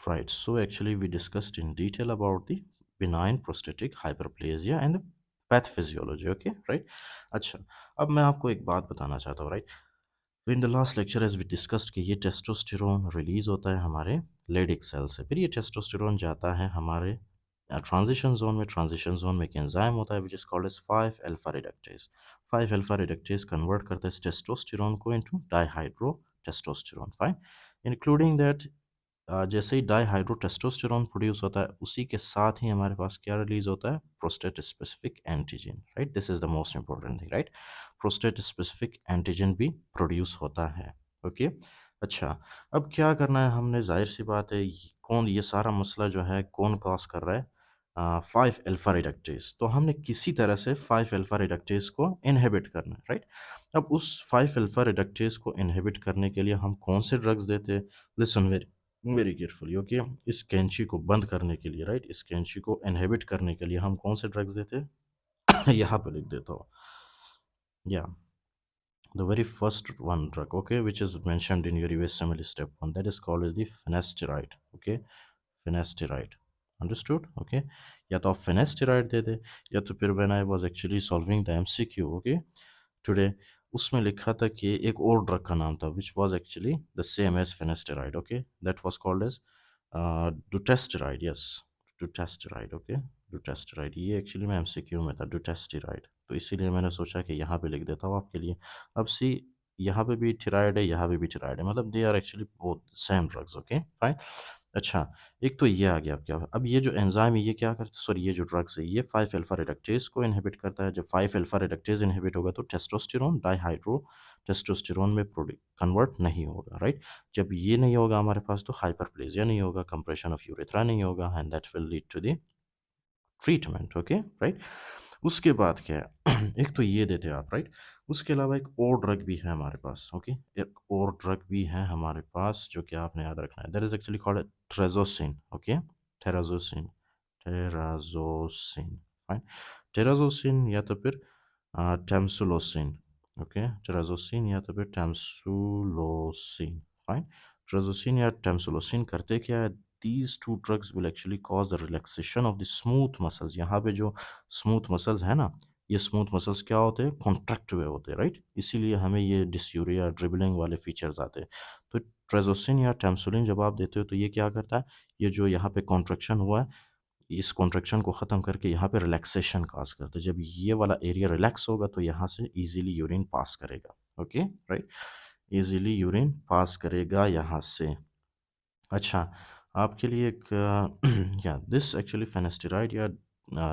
Right. So actually, we discussed in detail about the benign prostatic hyperplasia and the pathophysiology. Okay, right? अच्छा, अब मैं आपको एक बात बताना चाहता हूँ, right? In the last lecture, as we discussed कि ये टेस्टोस्टेरोन रिलीज होता है हमारे लेडिक सेल से, फिर ये टेस्टोस्टेरोन जाता है हमारे ट्रांजिशन जोन में एक एंजाइम होता है which is called as 5 alpha reductase. 5 alpha reductase convert करता है टेस्टोस्टेरोन को into dihydro testosterone, fine, including that जैसे ही डाईहाइड्रोटेस्टोस्टेरोन प्रोड्यूस होता है उसी के साथ ही हमारे पास क्या रिलीज होता है, prostate specific antigen, right? This is the most important thing, right? Prostate specific antigen भी प्रोड्यूस होता है। ओके, अच्छा, अब क्या करना है हमने, जाहिर सी बात है, कौन ये सारा मसला जो है कौन कॉज कर रहा है, 5 अल्फा रिडक्टेज। तो हमने किसी तरह से 5 अल्फा रिडक्टेज को इनहिबिट करना है, राइट? अब उस 5 अल्फा रिडक्टेज को इनहिबिट करने के लिए हम कौन से ड्रग्स देते हैं? Listen very carefully, okay? इस कैंची को बंद करने के लिए, राइट, इस कैंची को इनहिबिट करने के लिए हम कौन से ड्रग्स देते हैं? यहाँ पे लिख देता हूँ, या the very first one drug, okay, which is mentioned in your USMLE step 1, that is called as the finasteride, okay? Finasteride, understood? Okay, या तो आप finasteride दे दे, या तो फिर when I was actually solving the MCQ, okay, today, उसमें लिखा था कि एक और ड्रग का नाम था which was actually the same as finasteride, okay, that was called as dutasteride, yes, dutasteride, okay, dutasteride, ये एक्चुअली में एमसीक्यू में था, dutasteride, तो इसीलिए मैंने सोचा कि यहाँ पे लिख देता हूँ आपके लिए। अब सी, यहाँ पे भी थिराइड है, यहाँ पे भी थिराइड है, मतलब they are actually both same drugs, okay, fine. अच्छा, एक तो ये आ गया, अब क्या, अब ये जो एंजाइम है ये क्या करता है, सॉरी, ये जो ड्रग्स है ये 5 अल्फा रिडक्टेज को इनहिबिट करता है। जब 5 अल्फा रिडक्टेज इनहिबिट होगा तो टेस्टोस्टेरोन डाईहाइड्रो टेस्टोस्टेरोन में कन्वर्ट नहीं होगा, राइट? जब ये नहीं होगा हमारे पास तो हाइपरप्लेजिया नहीं होगा, कंप्रेशन ऑफ यूरेथ्रा नहीं होगा, and that will lead to the treatment, okay, right? उसके बाद क्या है, एक तो ये देते हैं आप, राइट? उसके अलावा एक और ड्रग भी है हमारे पास, ओके, एक और ड्रग भी है हमारे पास जो कि आपने याद रखना है, that is actually called terazosin, okay, terazosin, terazosin, fine, terazosin या तो फिर टेम्सुलोसिन, ओके, टेराजोसिन या तो फिर टेम्सुलोसिन, फाइन। ट्रेजोसिन या टेम्सुलोसिन करते क्या है, these two drugs will actually cause the relaxation of the smooth muscles। यहाँ पे जो स्मूथ मसल्स है ना, ये स्मूथ मसल्स क्या होते हैं, कॉन्ट्रैक्ट हुए होते हैं, राइट? इसीलिए हमें ये डिस्यूरिया, ड्रिबलिंग वाले फीचर्स आते हैं। तो ट्रेजोसिन या टेम्सुलिन जब आप देते हो तो ये क्या करता है, ये जो यहाँ पे कॉन्ट्रैक्शन हुआ है, इस कॉन्ट्रैक्शन को ख़त्म करके यहाँ पे रिलैक्सेशन काज करता है। जब ये वाला एरिया रिलैक्स होगा तो यहाँ से इजीली यूरिन पास करेगा, okay, right? Easily urine pass करेगा यहाँ से। अच्छा, आपके लिए एक या दिस एक्चुअली फेनेस्टेराइड या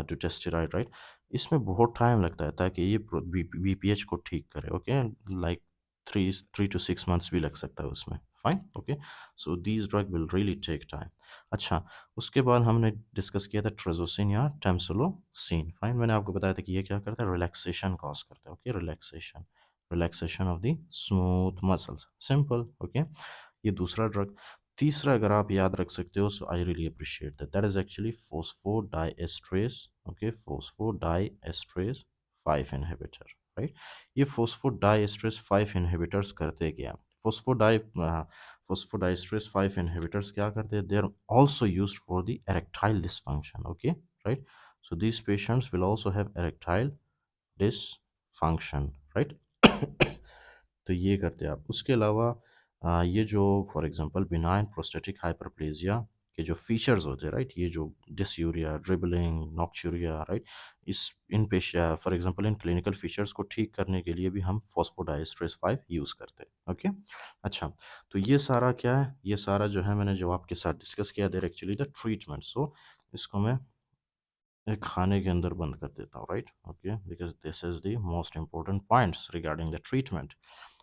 डुटेस्टेराइड, राइट? इसमें बहुत टाइम लगता है ताकि ये बीपीएच को ठीक करे, ओके, लाइक 3 to 6 months भी लग सकता है उसमें, fine, okay. So these drug will really take time. अच्छा, उसके बाद हमने डिस्कस किया था ट्रेजोसिन या टेम्सुलोसिन, फाइन। मैंने आपको बताया था कि ये क्या करता है, रिलैक्सेशन कॉज करता है, okay, relaxation, relaxation of the smooth muscles, simple, okay. ये दूसरा ड्रग। तीसरा अगर आप याद रख सकते हो, so I really appreciate that, that is actually phosphodiesterase, okay, phosphodiesterase 5 inhibitor, right? ये फोस्फोडाइएस्ट्रेस 5 इनहिबिटर्स करते क्या, फोस्फोडाइएस्ट्रेस 5 इनहिबिटर्स क्या करते हैं, they are also used for the erectile dysfunction, okay, right? So these patients will also have erectile dysfunction, right? तो ये करते हैं आप। उसके अलावा ये जो for example benign prostatic hyperplasia के जो फीचर्स होते हैं, राइट, ये जो डिसयूरिया, ड्रिबलिंग, नॉक्चूरिया, राइट, इस इन पेश for example in clinical features को ठीक करने के लिए भी हम फॉस्फोडाइएस्ट्रेस 5 यूज़ करते हैं, ओके। अच्छा, तो ये सारा क्या है, ये सारा जो है मैंने जो आपके साथ डिस्कस किया, देर एक्चुअली द ट्रीटमेंट। सो इसको मैं एक खाने के अंदर बंद कर देता हूँ, right, okay, because this is the most important points regarding the treatment.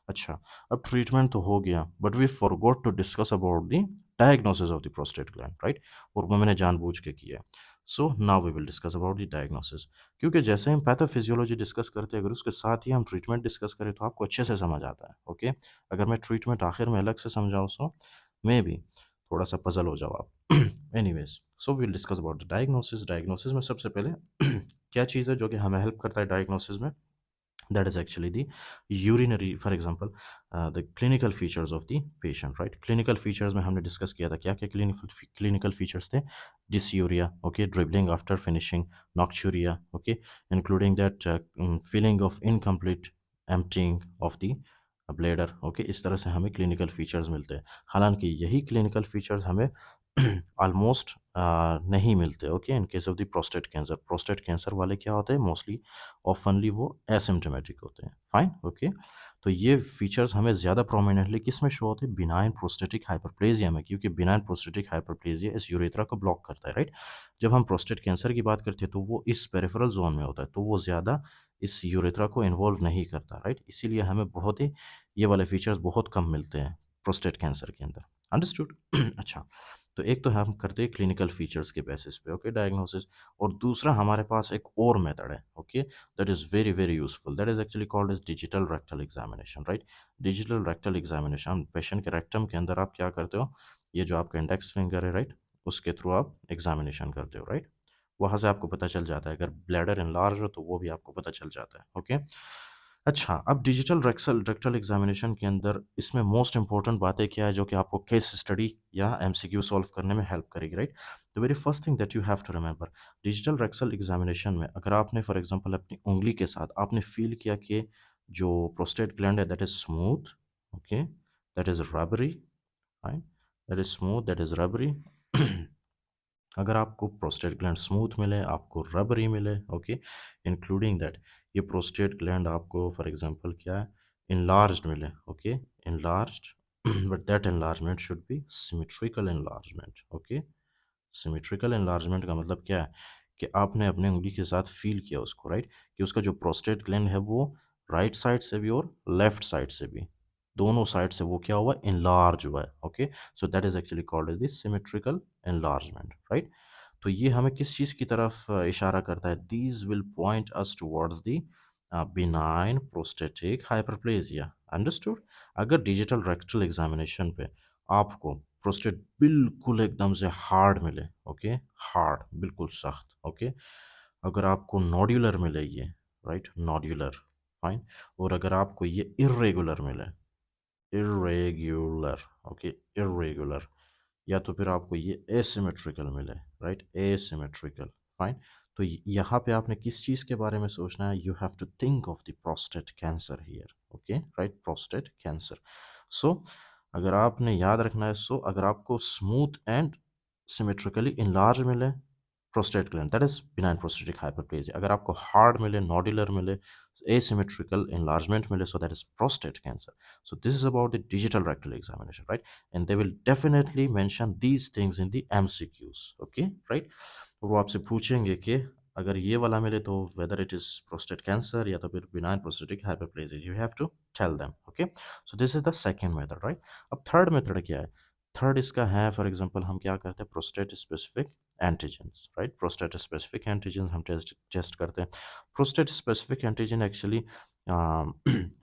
अच्छा, अब ट्रीटमेंट तो हो गया, but we forgot to discuss about the diagnosis of the prostate gland, right? और वो मैंने जानबूझ के किया। So now we will discuss about the diagnosis, क्योंकि जैसे हम पैथोफिजियोलॉजी डिस्कस करते हैं, अगर उसके साथ ही हम ट्रीटमेंट डिस्कस करें तो आपको अच्छे से समझ आता है, ओके। अगर मैं ट्रीटमेंट आखिर में अलग से समझाऊँ सो मे बी थोड़ा सा पजल हो जाओ आप। Anyways, so we will discuss about the diagnosis. Diagnosis में सबसे पहले क्या चीज़ है जो कि हमें हेल्प करता है डायग्नोसिस में, that is actually the urinary, for example, the clinical features of the patient, right? Clinical features में हमने discuss किया था क्या क्या clinical features थे. Dysuria, okay, dribbling after finishing, nocturia, okay, including that feeling of incomplete emptying of the bladder, okay. इस तरह से हमें clinical features मिलते हैं. हालांकि यही clinical features हमें ऑलमोस्ट नहीं मिलते, okay, in case of the prostate cancer वाले क्या होते हैं मोस्टली ऑफनली वो एसिम्टोमेटिक होते हैं, फाइन, ओके. तो ये फीचर्स हमें ज़्यादा प्रोमिनेंटली किस में शो होते हैं, बिनाइन प्रोस्टेटिक हाइपरप्लेजिया में, क्योंकि बिनाइन प्रोस्टेटिक हाइपरप्लेजिया इस यूरेथ्रा को ब्लॉक करता है, राइट. जब हम प्रोस्टेट कैंसर की बात करते हैं तो वो इस पेरिफेरल जोन में होता है, तो वो ज़्यादा इस यूरेथ्रा को इन्वॉल्व नहीं करता, राइट. इसीलिए हमें बहुत ही ये वाले फीचर्स बहुत कम मिलते हैं प्रोस्टेट कैंसर के अंदर, अंडरस्टूड. अच्छा, तो एक तो हम करते हैं क्लिनिकल फीचर्स के बेसिस पे, ओके, डायग्नोसिस. और दूसरा हमारे पास एक और मेथड है, okay, that is very very useful, that is actually called as digital rectal examination, right. Digital rectal examination, patient के रेक्टम के अंदर आप क्या करते हो, ये जो आपका इंडेक्स फिंगर है, राइट, उसके थ्रू आप एग्जामिनेशन करते हो, राइट. वहाँ से आपको पता चल जाता है, अगर ब्लैडर इनलार्ज हो तो वो भी आपको पता चल जाता है, ओके. अच्छा, अब डिजिटल रेक्टल एग्जामिनेशन के अंदर इसमें मोस्ट इंपॉर्टेंट बातें क्या है जो कि आपको केस स्टडी या एमसीक्यू सॉल्व करने में हेल्प करेगी, right. The very first thing that you have to remember, digital rectal examination में अगर आपने फॉर एग्जांपल अपनी उंगली के साथ आपने फील किया कि जो प्रोस्टेट ग्लैंड है that is smooth, okay, that is rubbery, fine, that is smooth, that is rubbery. अगर आपको प्रोस्टेट ग्लैंड स्मूथ मिले, आपको रबरी मिले, ओके, इंक्लूडिंग दैट ये प्रोस्टेट ग्लैंड आपको फॉर एग्जांपल क्या है, इनलार्ज्ड मिले, okay, enlarged, but that enlargement should be symmetrical enlargement, okay. Symmetrical enlargement का मतलब क्या है कि आपने अपने उंगली के साथ फील किया उसको, राइट, कि उसका जो प्रोस्टेट ग्लैंड है वो राइट साइड से भी और लेफ्ट साइड से भी, दोनों साइड से वो क्या हुआ, इनलार्ज हुआ है, okay. So that is actually called as the symmetrical enlargement, right. तो ये हमें किस चीज़ की तरफ इशारा करता है, these will point us towards the benign prostatic hyperplasia, understood. अगर डिजिटल रेक्टल एग्जामिनेशन पे आपको प्रोस्टेट बिल्कुल एकदम से हार्ड मिले, ओके, हार्ड बिल्कुल सख्त, ओके, अगर आपको नोड्यूलर मिले ये, राइट, नोड्यूलर, फाइन, और अगर आपको ये इर्रेगुलर मिले, इर्रेगुलर, ओके, इर्रेगुलर, या तो फिर आपको ये एसिमेट्रिकल मिले, राइट, एसिमेट्रिकल, फाइन. तो यहाँ पे आपने किस चीज़ के बारे में सोचना है, you have to think of the prostate cancer here, okay, right, prostate cancer. So अगर आपने याद रखना है, सो अगर आपको स्मूथ एंड सिमेट्रिकली इनलार्ज मिले prostate gland, that is benign prostatic hyperplasia. अगर आपको हार्ड मिले, नोडुलर मिले, asymmetrical enlargement मिले, so that is prostate cancer. So this is about the digital rectal examination, right? And they will definitely mention these things in the MCQs, okay, right? वो आपसे पूछेंगे कि अगर ये वाला मिले तो whether it is prostate cancer या तो फिर benign prostatic hyperplasia, you have to tell them, okay. So this is the second method, right? अब third method क्या है, थर्ड इसका है फॉर एग्जांपल हम क्या करते हैं, prostate specific antigens, right, prostate specific antigen हम टेस्ट करते हैं. प्रोस्टेट स्पेसिफिक एंटीजन एक्चुअली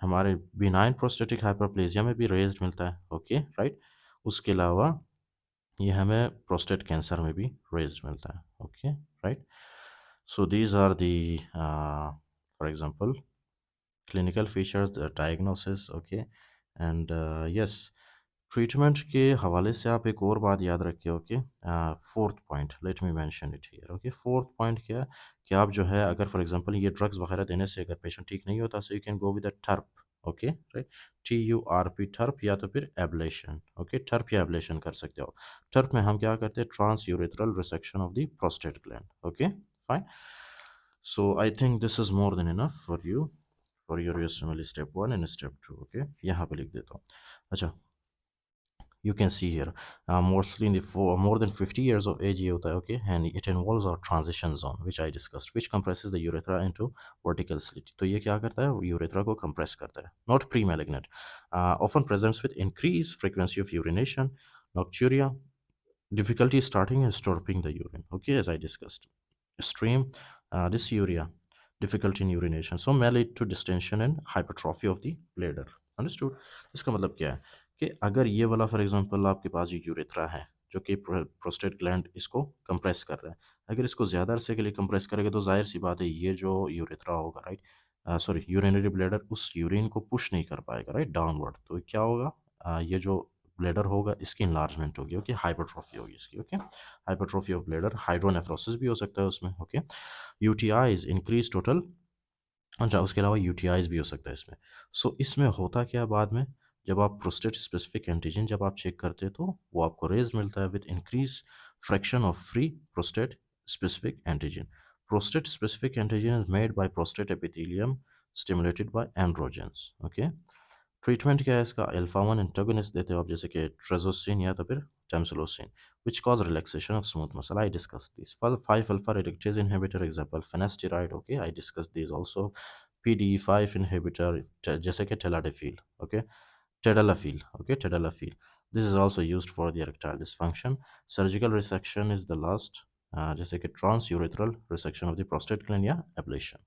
हमारे बिनाइन प्रोस्टेटिक हाइपरप्लेजिया में भी रेज्ड मिलता है, ओके, राइट. उसके अलावा ये हमें प्रोस्टेट कैंसर में भी रेज्ड मिलता है, okay, right. So these are the for example clinical features, diagnosis, okay, and yes, treatment के हवाले से आप एक और बात याद रखिए, okay. Fourth point, let me mention it here, okay. Fourth point क्या है कि आप जो है अगर फॉर एग्जांपल ये ड्रग्स वगैरह देने से अगर पेशेंट ठीक नहीं होता, so you can go with a TURP, okay, right, TURP, TURP, या तो फिर एब्लेशन, ओके, टर्प या एब्लेशन कर सकते हो. टर्प में हम क्या करते हैं, trans urethral resection of the prostate gland, okay, fine. So I think this is more than enough for your USMLE step 1 and step 2, okay. यहाँ पे लिख देता हूँ. अच्छा, you can see here mostly in the more than 50 years of age ये होता है, okay, and it involves our transition zone which I discussed, which compresses the urethra into vertical slit. तो ये क्या करता है, urethra को compress करता है, not pre-malignant, often presents with increased frequency of urination, nocturia, difficulty starting and stopping the urine, okay, as I discussed, extreme dysuria, difficulty in urination, so may lead to distension and hypertrophy of the bladder, understood. इसका मतलब क्या है कि अगर ये वाला for example आपके पास जो यूरेथ्रा है जो कि प्रोस्टेट ग्लैंड इसको कंप्रेस कर रहा है, अगर इसको ज़्यादा अरसे के लिए कंप्रेस करेगा तो जाहिर सी बात है ये जो यूरेथ्रा होगा, राइट, सॉरी यूरिनरी ब्लैडर उस यूरिन को पुश नहीं कर पाएगा, राइट, डाउनवर्ड। तो क्या होगा, ये जो ब्लैडर होगा इसकी इन्लार्जमेंट होगी, ओके, हाइपरट्रॉफी होगी इसकी, okay, hypertrophy of bladder, hydronephrosis भी हो सकता है उसमें, ओके। यूटीआईज इंक्रीज टोटल, अच्छा उसके अलावा यूटीआईज भी हो सकता है इसमें। सो इसमें होता क्या है बाद में, जब आप प्रोस्टेट स्पेसिफिक एंटीजन जब आप चेक करते हैं तो वो आपको रेज मिलता है with increase fraction of free prostate specific antigen. Prostate specific antigen is made by prostate epithelium stimulated by androgens, okay. Treatment क्या है इसका, अल्फा वन एंटागोनिस्ट देते हो आप, जैसे कि ट्रेजोसिन या तो फिर टेम्सुलोसिन, which cause relaxation of smooth muscle. I discussed these. 5 alpha reductase inhibitor, example finasteride, okay, I discussed these also. PDE5 inhibitor, जैसे कि टेलाडेफिल, okay, tadalafil, okay, tadalafil. This is also used for the erectile dysfunction. Surgical resection is the last, जैसे कि transurethral resection of the prostate gland या ablation.